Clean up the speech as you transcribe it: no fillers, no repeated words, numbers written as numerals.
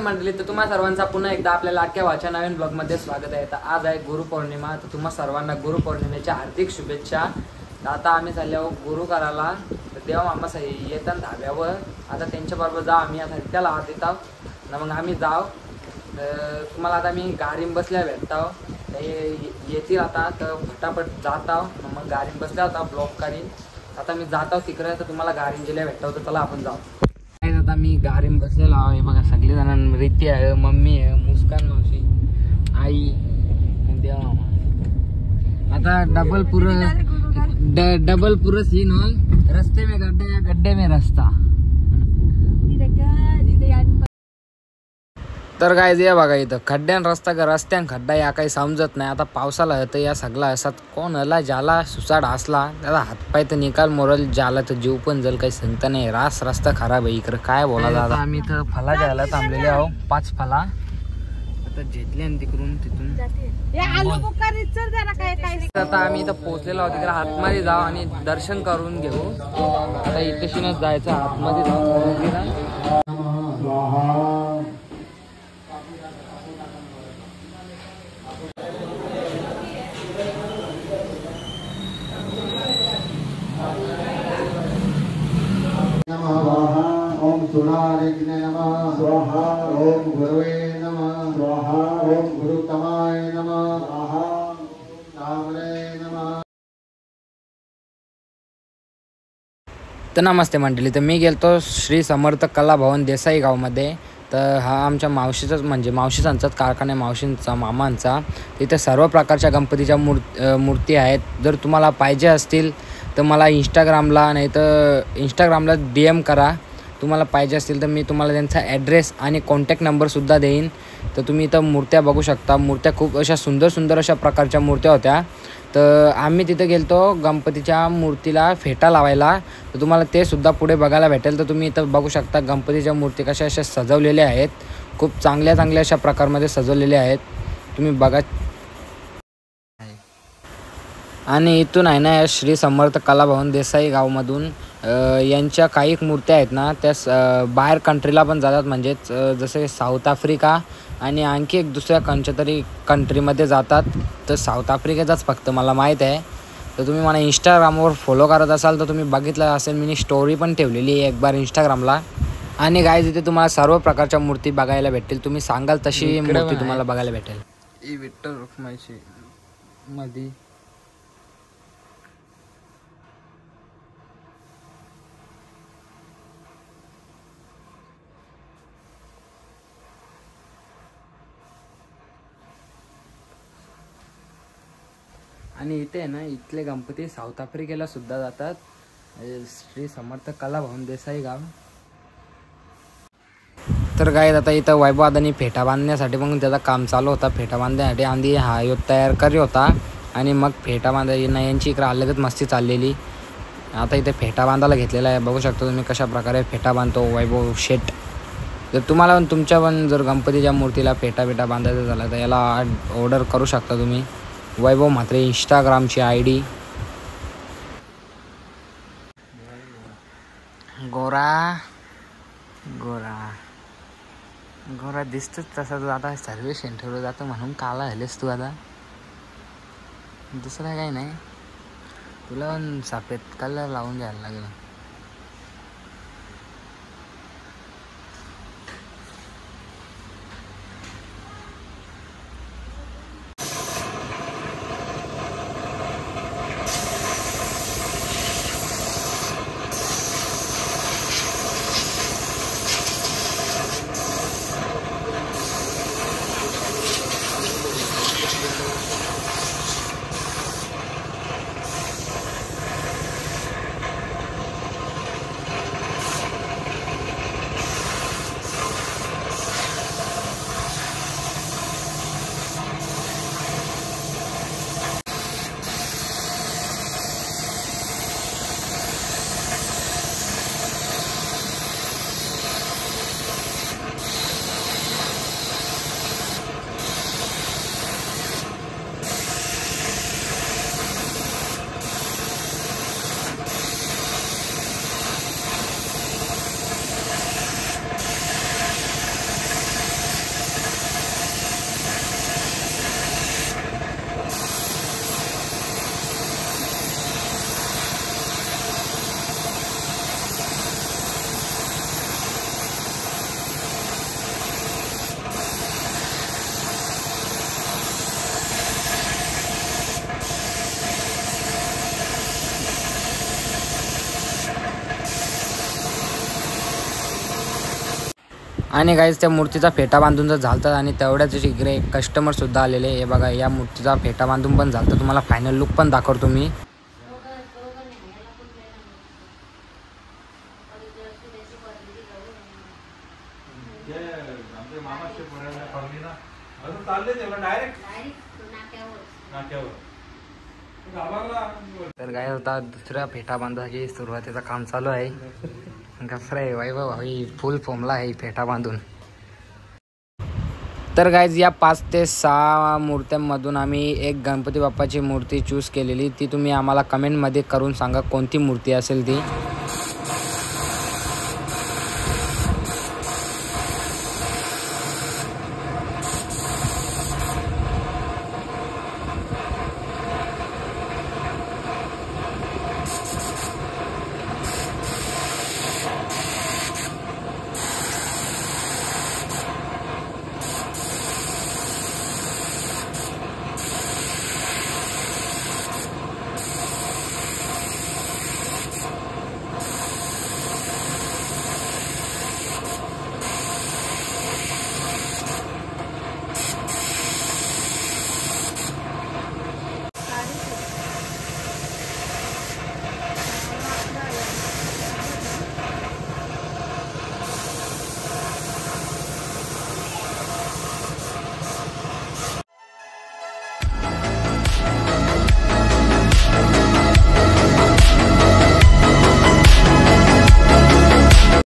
मंडळी, तर तुम्हा सर्वांचा पुन्हा एकदा आपल्या लाडक्या वाच्या नवीन ब्लॉग मध्ये स्वागत आहे। तर आज आहे गुरुपौर्णिमा, तर तुम्हा सर्वांना गुरुपौर्णिमेच्या हार्दिक शुभेच्छा। आता आम्ही चाललो गुरु करायला, तर देवा मामा साहेब येतात धाब्यावर। आता त्यांच्या बरोबर जा आम्ही आता त्याला आत येत आहोत ना, मग आम्ही जाऊ। तुम्हाला आता मी गाडीत बसल्या भेटतो, येतील आता तर फटाफट जात आहो, मग गाडीत बसल्या होता ब्लॉग काढीन। आता मी जात आहो तिकडे, तर तुम्हाला गाडीत गेल्या भेटतो, तर चला आपण जाऊ। आता मी गाडीत बसलेलो आहे बघा, सगळे जण रिती आहे, मम्मी आहे, मुस्कान मावशी, आई, देवा मामा। आता डबल पूरा सीन हो, रस्ते में गड्ढे या गड्ढे में रस्ता। तर काय जे बघा इथं खड्ड्यान रस्ता का रस्त्यान खड्डा या काही समजत नाही। आता पावसाला तर या सगळा असत कोण आला ज्याला सुसाड असला त्याला हातपाय तर निकाल मोरल, ज्याला तर जीव पण जल काही सांगता नाही। रस्ता खराब आहे इकडं, काय बोला दादा। आम्ही इथं फला घ्यायला थांबलेले आहो, 5 फला आता घेतले आणि तिकडून तिथून आता आम्ही इथं पोहोचलेलो आहोत। तिकडे आतमध्ये जाऊ आणि दर्शन करून घेऊ। आता इथेशीनच जायचं आतमध्ये जाऊ मंदिरात। ओम सुनारिग्ने नमः स्वाहा। ओम गुरुवे नमः स्वाहा। ओम गुरुतमाय नमः स्वाहा। नामरे नमः। तर नमस्ते मंडळी, तर मी गेलतो श्री समर्थ कला भवन देसाई गावमध्ये। तर हा आमच्या मावशीचाच म्हणजे मावशीचांचाच कारखाना आहे, मावशींचा मामांचा। तिथे सर्व प्रकारच्या गणपतीच्या मूर्ती आहेत। जर तुम्हाला पाहिजे असतील तर मला इंस्टाग्रामला नाही तर इंस्टाग्रामला DM करा। तुम्हाला पाहिजे असतील तर मी तुम्हाला त्यांचा ॲड्रेस आणि कॉन्टॅक्ट नंबरसुद्धा देईन। तर तुम्ही इथं मूर्त्या बघू शकता, मूर्त्या खूप अशा सुंदर अशा प्रकारच्या मूर्त्या होत्या। तर आम्ही तिथे गेलतो गणपतीच्या मूर्तीला फेटा लावायला, तर तुम्हाला ते सुद्धा पुढे बघायला भेटेल। तर तुम्ही इथं बघू शकता गणपतीच्या मूर्ती कशा अशा सजवलेल्या आहेत, खूप चांगल्या अशा प्रकारमध्ये सजवलेल्या आहेत, तुम्ही बघा। आणि इथून आहे ना श्री समर्थ कला भवन देसाई गावमधून यांच्या काही मूर्त्या आहेत ना त्या बाहेर कंट्रीला पण जातात, म्हणजेच जसे साऊथ आफ्रिका आणि आणखी एक दुसऱ्या कोणत्या तरी कंट्रीमध्ये जातात। तर साऊथ आफ्रिकेचाच फक्त मला माहीत आहे। तर तुम्ही मला इंस्टाग्रामवर फॉलो करत असाल तर तुम्ही बघितलं असेल, मी स्टोरी पण ठेवलेली आहे एक बार इंस्टाग्रामला। आणि गाईज इथे तुम्हाला सर्व प्रकारच्या मूर्ती बघायला भेटतील, तुम्ही सांगाल तशी मूर्ती तुम्हाला बघायला भेटेल। ही विठ्ठल रुक्माईची मध्ये आणि इथे आहे ना इथले गणपती साऊथ आफ्रिकेला सुद्धा जातात, श्री समर्थ कला भवन देसाई गाव। तर काय आता इथं वैभवादानी फेटा बांधण्यासाठी मग त्याचं काम चालू होता। फेटा बांधण्यासाठी आधी हा योग तयार करी होता आणि मग फेटा बांधायला यांची इकडे अलगच मस्ती चाललेली। आता इथे फेटा बांधायला घेतलेला आहे, बघू शकता तुम्ही कशा प्रकारे फेटा बांधतो वैभव शेट। जर तुम्हाला पण तुमच्या पण जर गणपतीच्या मूर्तीला फेटा बांधायचा झाला तर याला ऑर्डर करू शकता तुम्ही। वैभव म्हात्रे इंस्टाग्रामची ID। गोरा गोरा गोरा दिसतोच तसा तू, आता सर्व्हिस सेंटरवर जातो म्हणून काला झालेस तू। आता दुसरा काही नाही, तुला पण सफेद कलर लावून द्यायला लागेल। आणि गाईज त्या मूर्तीचा फेटा बांधून जर झालतं आणि तेवढ्याच इकडे कस्टमरसुद्धा आलेले. हे बघा या मूर्तीचा फेटा बांधून पण झालतं. तुम्हाला फायनल लुक पण दाखवतो मी. तर काय होता दुसऱ्या फेटा बांधायची सुरुवातीचं काम चालू आहे. कसं आहे वैभव भाई फुल फॉर्मला आहे फेटा बांधून. तर गाईज या 5 ते 6 मूर्त्यांमधून आम्ही एक गणपती बाप्पाची मूर्ती चूज केलेली. ती तुम्ही आम्हाला कमेंटमध्ये करून सांगा कोणती मूर्ती असेल ती.